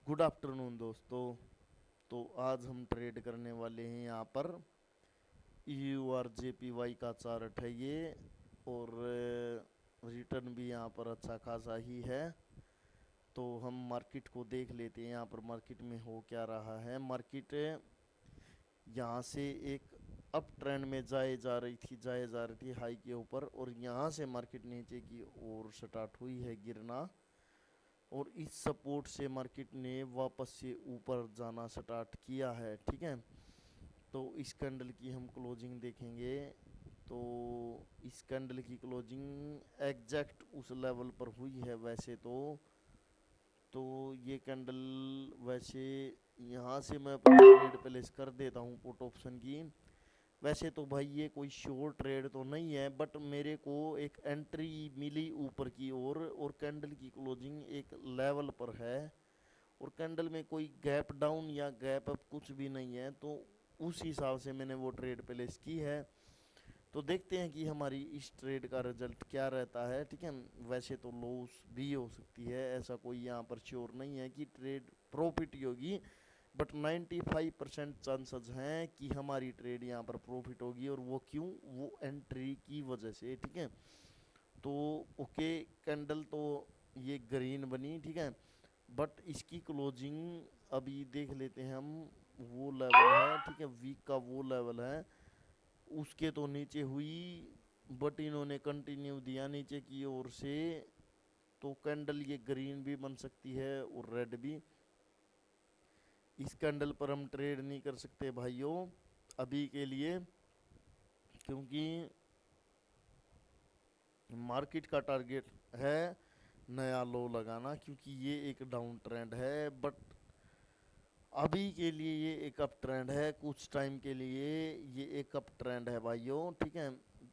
Good afternoon दोस्तों। तो आज हम ट्रेड करने वाले हैं यहाँ पर U R J P Y का चार्ट है ये। और रिटर्न भी यहाँ पर अच्छा खासा ही है। तो हम मार्केट को देख लेते हैं यहाँ पर मार्केट में हो क्या रहा है। मार्केट यहाँ से एक अप ट्रेंड में जाए जा रही थी हाई के ऊपर, और यहाँ से मार्केट नीचे की ओर स्टार्ट हुई है गिरना। और इस सपोर्ट से मार्केट ने वापस से ऊपर जाना स्टार्ट किया है। ठीक है, तो इस कैंडल की हम क्लोजिंग देखेंगे। तो इस कैंडल की क्लोजिंग एग्जैक्ट उस लेवल पर हुई है वैसे तो ये कैंडल वैसे यहाँ से मैं अपनी ट्रेड प्लेस कर देता हूँ पुट ऑप्शन की। वैसे तो भाई ये कोई श्योर ट्रेड तो नहीं है, बट मेरे को एक एंट्री मिली ऊपर की ओर, और कैंडल की क्लोजिंग एक लेवल पर है, और कैंडल में कोई गैप डाउन या गैप अप कुछ भी नहीं है। तो उस हिसाब से मैंने वो ट्रेड प्लेस की है। तो देखते हैं कि हमारी इस ट्रेड का रिजल्ट क्या रहता है। ठीक है, वैसे तो लॉस भी हो सकती है, ऐसा कोई यहाँ पर श्योर नहीं है कि ट्रेड प्रॉफिट ही होगी। बट 95% चांसेस हैं कि हमारी ट्रेड यहाँ पर प्रॉफिट होगी। और वो क्यों? वो एंट्री की वजह से। ठीक है, तो ओके, कैंडल तो ये ग्रीन बनी, ठीक है, बट इसकी क्लोजिंग अभी देख लेते हैं हम। वो लेवल है, ठीक है, वीक का वो लेवल है, उसके तो नीचे हुई, बट इन्होंने कंटिन्यू दिया नीचे की ओर से। तो कैंडल ये ग्रीन भी बन सकती है और रेड भी। इस कैंडल पर हम ट्रेड नहीं कर सकते भाइयों अभी के लिए, क्योंकि मार्केट का टारगेट है नया लो लगाना, क्योंकि ये एक डाउन ट्रेंड है। बट अभी के लिए ये एक अप ट्रेंड है, कुछ टाइम के लिए ये एक अप ट्रेंड है भाइयों। ठीक है,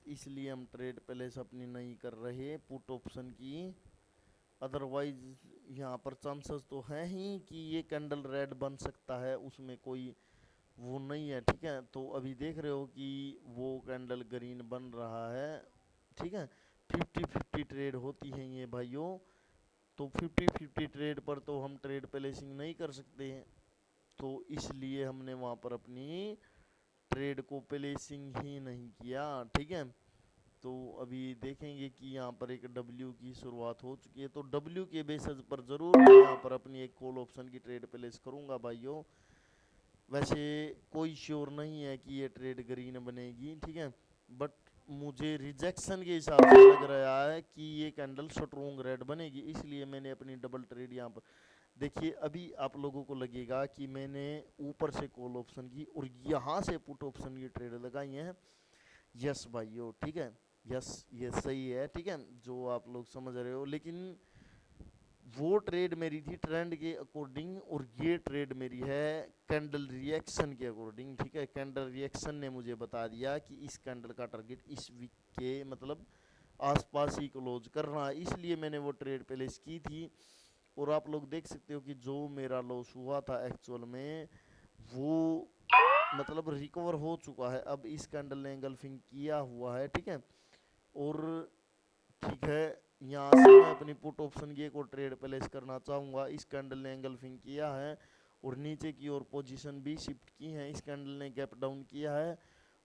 इसलिए हम ट्रेड प्लेस अपनी नहीं कर रहे पुट ऑप्शन की। अदरवाइज यहाँ पर चांसेस तो हैं ही कि ये कैंडल रेड बन सकता है, उसमें कोई वो नहीं है। ठीक है, तो अभी देख रहे हो कि वो कैंडल ग्रीन बन रहा है। ठीक है, 50-50 ट्रेड होती हैं ये भाइयों। तो 50-50 ट्रेड पर तो हम ट्रेड प्लेसिंग नहीं कर सकते हैं, तो इसलिए हमने वहाँ पर अपनी ट्रेड को प्लेसिंग ही नहीं किया। ठीक है, तो अभी देखेंगे कि यहाँ पर एक डब्ल्यू की शुरुआत हो चुकी है, तो डब्ल्यू के बेसिस पर ज़रूर मैं यहाँ पर अपनी एक कॉल ऑप्शन की ट्रेड प्लेस करूँगा भाइयों। वैसे कोई श्योर नहीं है कि ये ट्रेड ग्रीन बनेगी, ठीक है, बट मुझे रिजेक्शन के हिसाब से लग रहा है कि ये कैंडल स्ट्रोंग रेड बनेगी, इसलिए मैंने अपनी डबल ट्रेड यहाँ पर। देखिए, अभी आप लोगों को लगेगा कि मैंने ऊपर से कॉल ऑप्शन की और यहाँ से पुट ऑप्शन की ट्रेड लगाई है। यस भाइयों, ठीक है, यस, ये सही है, ठीक है, जो आप लोग समझ रहे हो। लेकिन वो ट्रेड मेरी थी ट्रेंड के अकॉर्डिंग, और ये ट्रेड मेरी है कैंडल रिएक्शन के अकॉर्डिंग। ठीक है, कैंडल रिएक्शन ने मुझे बता दिया कि इस कैंडल का टारगेट इस वीक के मतलब आसपास ही क्लोज करना है, इसलिए मैंने वो ट्रेड प्लेस की थी। और आप लोग देख सकते हो कि जो मेरा लॉस हुआ था एक्चुअल में, वो मतलब रिकवर हो चुका है। अब इस कैंडल ने एंगल्फिंग किया हुआ है, ठीक है, और ठीक है, यहाँ से मैं अपनी पुट ऑप्शन की एक और ट्रेड प्लेस करना चाहूँगा। इस कैंडल ने एंगल्फिंग किया है और नीचे की ओर पोजीशन भी शिफ्ट की है, इस कैंडल ने गैप डाउन किया है,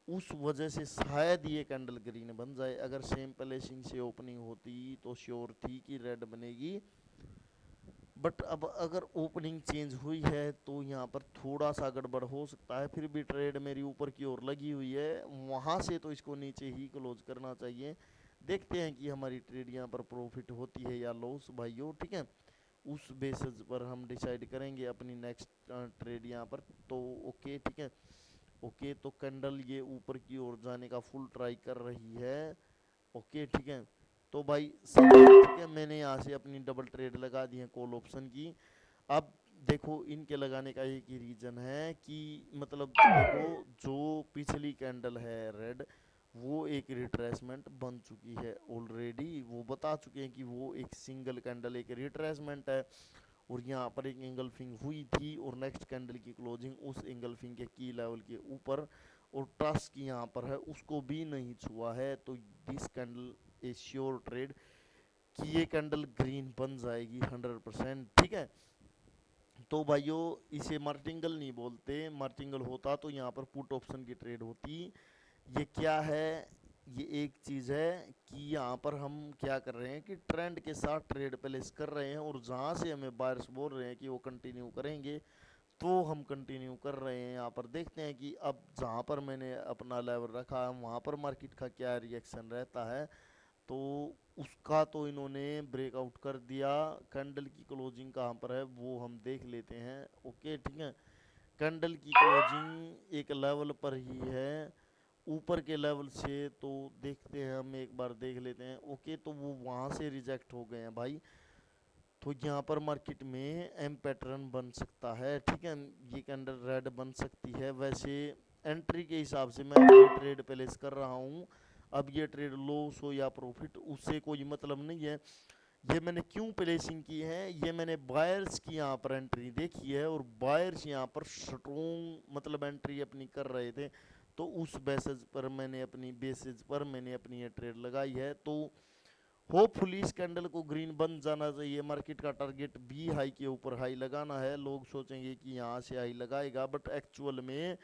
उस वजह से शायद ये कैंडल ग्रीन बन जाए। अगर सेम प्लेसिंग से ओपनिंग होती तो श्योर थी कि रेड बनेगी। बट अब अगर ओपनिंग चेंज हुई है तो यहाँ पर थोड़ा सा गड़बड़ हो सकता है। फिर भी ट्रेड मेरी ऊपर की ओर लगी हुई है, वहाँ से तो इसको नीचे ही क्लोज करना चाहिए। देखते हैं कि हमारी ट्रेड यहाँ पर प्रॉफिट होती है या लॉस भाइयों। ठीक है, उस बेसिस पर हम डिसाइड करेंगे अपनी नेक्स्ट ट्रेड यहाँ पर। तो ओके, ठीक है, ओके, तो कैंडल ये ऊपर की ओर जाने का फुल ट्राई कर रही है। ओके, ठीक है, तो भाई सब ठीक है, मैंने यहाँ से अपनी डबल ट्रेड लगा दी है कॉल ऑप्शन की। अब देखो, इनके लगाने का एक ही रीज़न है कि मतलब देखो, जो पिछली कैंडल है रेड, वो एक रिट्रेसमेंट बन चुकी है ऑलरेडी। वो बता चुके हैं कि वो एक सिंगल कैंडल एक रिट्रेसमेंट है, और यहाँ पर एक एंगल्फिंग हुई थी, और नेक्स्ट कैंडल की क्लोजिंग उस एंगल्फिंग के की लेवल के ऊपर और ट्रस्ट यहाँ पर है, उसको भी नहीं छुआ है। तो this candle A sure trade कि ये कैंडल ग्रीन बन जाएगी 100%। ठीक है, तो भाइयों इसे मार्टिंगल नहीं बोलते, मार्टिंगल होता तो यहाँ पर पुट ऑप्शन की ट्रेड होती। ये क्या है, ये एक चीज़ है कि यहाँ पर हम क्या कर रहे हैं कि ट्रेंड के साथ ट्रेड प्लेस कर रहे हैं, और जहाँ से हमें बायर्स बोल रहे हैं कि वो कंटिन्यू करेंगे तो हम कंटिन्यू कर रहे हैं। यहाँ पर देखते हैं कि अब जहाँ पर मैंने अपना लेवल रखा है वहाँ पर मार्केट का क्या रिएक्शन रहता है। तो उसका तो इन्होंने ब्रेकआउट कर दिया। कैंडल की क्लोजिंग कहाँ पर है वो हम देख लेते हैं। ओके ठीक है, कैंडल की क्लोजिंग एक लेवल पर ही है, ऊपर के लेवल से। तो देखते हैं, हम एक बार देख लेते हैं। ओके, तो वो वहाँ से रिजेक्ट हो गए हैं भाई। तो यहाँ पर मार्केट में एम पैटर्न बन सकता है, ठीक है, ये कैंडल रेड बन सकती है। वैसे एंट्री के हिसाब से मैं ये ट्रेड प्लेस कर रहा हूँ। अब ये ट्रेड लॉस हो या प्रॉफिट उससे कोई मतलब नहीं है। ये मैंने क्यों प्लेसिंग की है, ये मैंने बायर्स की यहाँ पर एंट्री देखी है, और बायर्स यहाँ पर स्ट्रोंग मतलब एंट्री अपनी कर रहे थे। तो उस बेसिस पर मैंने अपनी ये ट्रेड लगाई है। तो होपफुली इस कैंडल को ग्रीन बन जाना चाहिए। मार्केट का टारगेट बी हाई के ऊपर हाई लगाना है। लोग सोचेंगे कि यहाँ से हाई लगाएगा, बट एक्चुअल में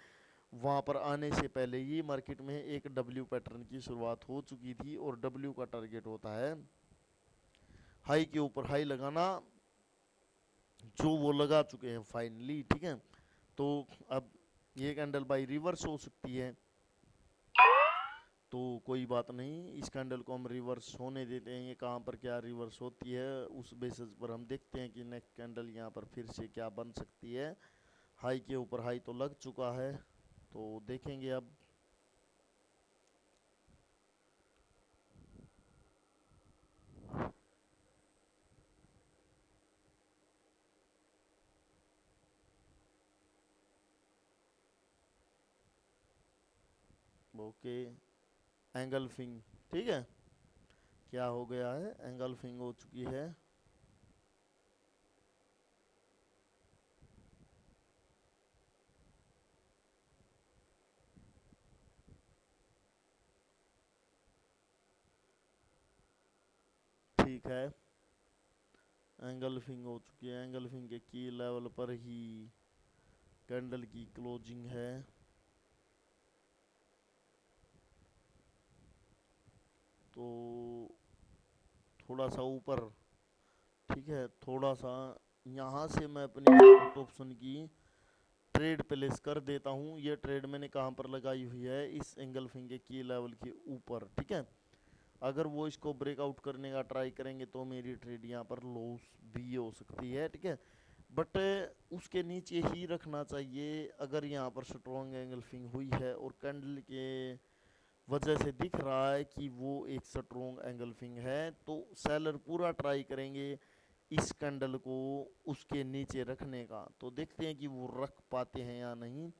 वहाँ पर आने से पहले ही मार्केट में एक डब्ल्यू पैटर्न की शुरुआत हो चुकी थी, और डब्ल्यू का टारगेट होता है हाई के ऊपर हाई लगाना, जो वो लगा चुके हैं फाइनली, ठीक है। तो अब ये कैंडल बाई रिवर्स हो सकती है, तो कोई बात नहीं, इस कैंडल को हम रिवर्स होने देते हैं। ये कहाँ पर क्या रिवर्स होती है उस बेसिस पर हम देखते हैं कि नेक्स्ट कैंडल यहाँ पर फिर से क्या बन सकती है। हाई के ऊपर हाई तो लग चुका है, तो देखेंगे अब। ओके, एंगल्फिंग, ठीक है, क्या हो गया है, एंगल्फिंग हो चुकी है। ठीक है, एंगल्फिंग हो चुकी है। एंगल्फिंग के की लेवल पर ही कैंडल की क्लोजिंग है। तो थोड़ा सा ऊपर, ठीक है, थोड़ा सा यहाँ से मैं अपनी पुट ऑप्शन की ट्रेड प्लेस कर देता हूँ। ये ट्रेड मैंने कहाँ पर लगाई हुई है, इस एंगल फिंगर की लेवल के ऊपर, ठीक है। अगर वो इसको ब्रेकआउट करने का ट्राई करेंगे तो मेरी ट्रेड यहाँ पर लॉस भी हो सकती है, ठीक है। बट उसके नीचे ही रखना चाहिए। अगर यहाँ पर स्ट्रॉन्ग एंगल्फिंग हुई है और कैंडल के वजह से दिख रहा है कि वो एक स्ट्रॉन्ग एंगल्फिंग है, तो सेलर पूरा ट्राई करेंगे इस कैंडल को उसके नीचे रखने का। तो देखते हैं कि वो रख पाते हैं या नहीं।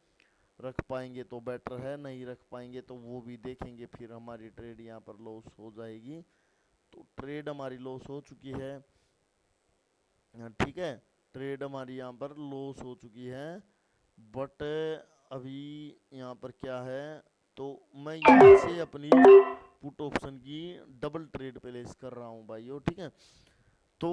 रख पाएंगे तो बेटर है, नहीं रख पाएंगे तो वो भी देखेंगे, फिर हमारी ट्रेड यहाँ पर लॉस हो जाएगी। तो ट्रेड हमारी लॉस हो चुकी है, ठीक है, ट्रेड हमारी यहाँ पर लॉस हो चुकी है। बट अभी यहाँ पर क्या है, तो मैं यहाँ से अपनी पुट ऑप्शन की डबल ट्रेड प्लेस कर रहा हूँ भाइयों, ठीक है। तो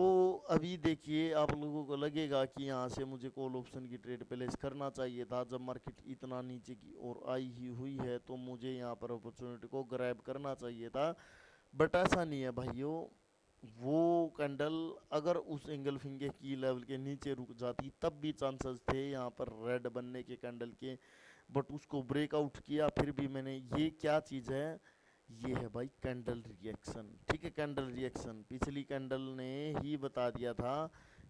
अभी देखिए, आप लोगों को लगेगा कि यहाँ से मुझे कॉल ऑप्शन की ट्रेड प्लेस करना चाहिए था। जब मार्केट इतना नीचे की ओर आई ही हुई है तो मुझे यहाँ पर अपॉर्चुनिटी को ग्रैब करना चाहिए था। बट ऐसा नहीं है भाइयों, वो कैंडल अगर उस एंगल फिंगर की लेवल के नीचे रुक जाती तब भी चांसेस थे यहाँ पर रेड बनने के कैंडल के। बट उसको ब्रेकआउट किया फिर भी मैंने। ये क्या चीज़ है, ये है भाई कैंडल रिएक्शन, ठीक है। कैंडल रिएक्शन पिछली कैंडल ने ही बता दिया था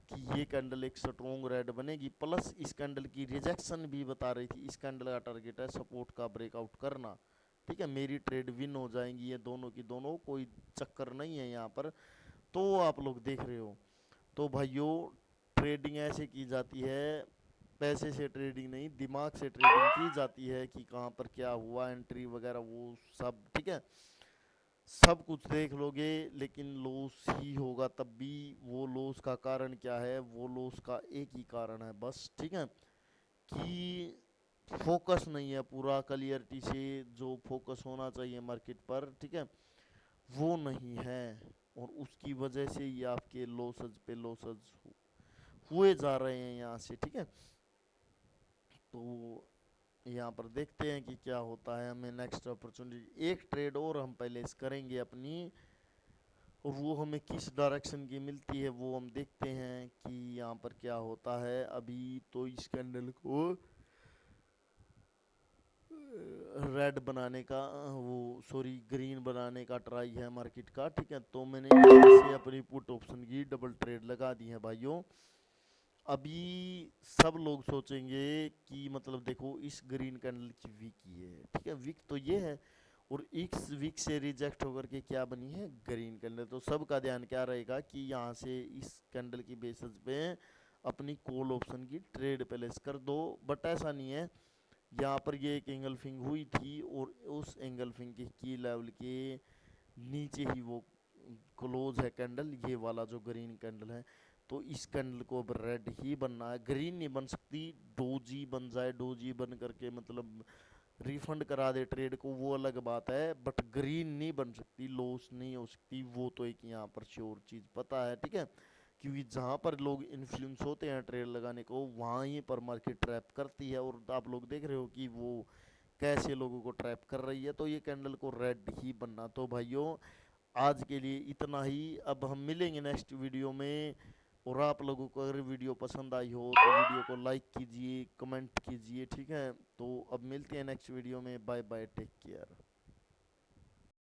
कि ये कैंडल एक स्ट्रॉन्ग रेड बनेगी, प्लस इस कैंडल की रिजेक्शन भी बता रही थी। इस कैंडल का टारगेट है सपोर्ट का ब्रेकआउट करना, ठीक है। मेरी ट्रेड विन हो जाएंगी ये दोनों की दोनों, कोई चक्कर नहीं है यहाँ पर। तो आप लोग देख रहे हो। तो भाइयों, ट्रेडिंग ऐसे की जाती है, पैसे से ट्रेडिंग नहीं, दिमाग से ट्रेडिंग की जाती है कि कहाँ पर क्या हुआ, एंट्री वगैरह वो सब, ठीक है। सब कुछ देख लोगे लेकिन लॉस ही होगा तब भी। वो लॉस का कारण क्या है, वो लॉस का एक ही कारण है बस, ठीक है, कि फोकस नहीं है पूरा क्लियरिटी से। जो फोकस होना चाहिए मार्केट पर, ठीक है, वो नहीं है, और उसकी वजह से ही आपके लॉसेज पे लॉसेज हुए जा रहे हैं यहाँ से, ठीक है। तो यहाँ पर देखते हैं कि क्या होता है, हमें नेक्स्ट अपॉर्चुनिटी एक ट्रेड और हम पहले इस करेंगे अपनी, और वो हमें किस डायरेक्शन की मिलती है वो हम देखते हैं कि यहाँ पर क्या होता है। अभी तो इस कैंडल को रेड बनाने का, वो सॉरी ग्रीन बनाने का ट्राई है मार्केट का, ठीक है। तो मैंने यहाँ से अपनी पुट ऑप्शन की डबल ट्रेड लगा दी है भाइयों। अभी सब लोग सोचेंगे कि मतलब देखो इस ग्रीन कैंडल की वीक ही है, ठीक है, वीक तो ये है, और इस वीक से रिजेक्ट होकर के क्या बनी है, ग्रीन कैंडल। तो सबका ध्यान क्या रहेगा कि यहाँ से इस कैंडल की बेसिस पे अपनी कॉल ऑप्शन की ट्रेड प्लेस कर दो। बट ऐसा नहीं है, यहाँ पर ये एक एंगल्फिंग हुई थी और उस एंगल्फिंग के की लेवल के नीचे ही वो क्लोज है कैंडल, ये वाला जो ग्रीन कैंडल है। तो इस कैंडल को अब रेड ही बनना है, ग्रीन नहीं बन सकती। डोजी बन जाए, डोजी बन करके मतलब रिफंड करा दे ट्रेड को, वो अलग बात है, बट ग्रीन नहीं बन सकती, लॉस नहीं हो सकती, वो तो एक यहाँ पर श्योर चीज़ पता है, ठीक है। क्योंकि जहाँ पर लोग इन्फ्लुएंस होते हैं ट्रेड लगाने को, वहाँ ही पर मार्केट ट्रैप करती है, और आप लोग देख रहे हो कि वो कैसे लोगों को ट्रैप कर रही है। तो ये कैंडल को रेड ही बनना। तो भाइयों आज के लिए इतना ही, अब हम मिलेंगे नेक्स्ट वीडियो में। और आप लोगों को अगर वीडियो पसंद आई हो तो वीडियो को लाइक कीजिए, कमेंट कीजिए, ठीक है। तो अब मिलते हैं नेक्स्ट वीडियो में, बाय बाय, टेक केयर।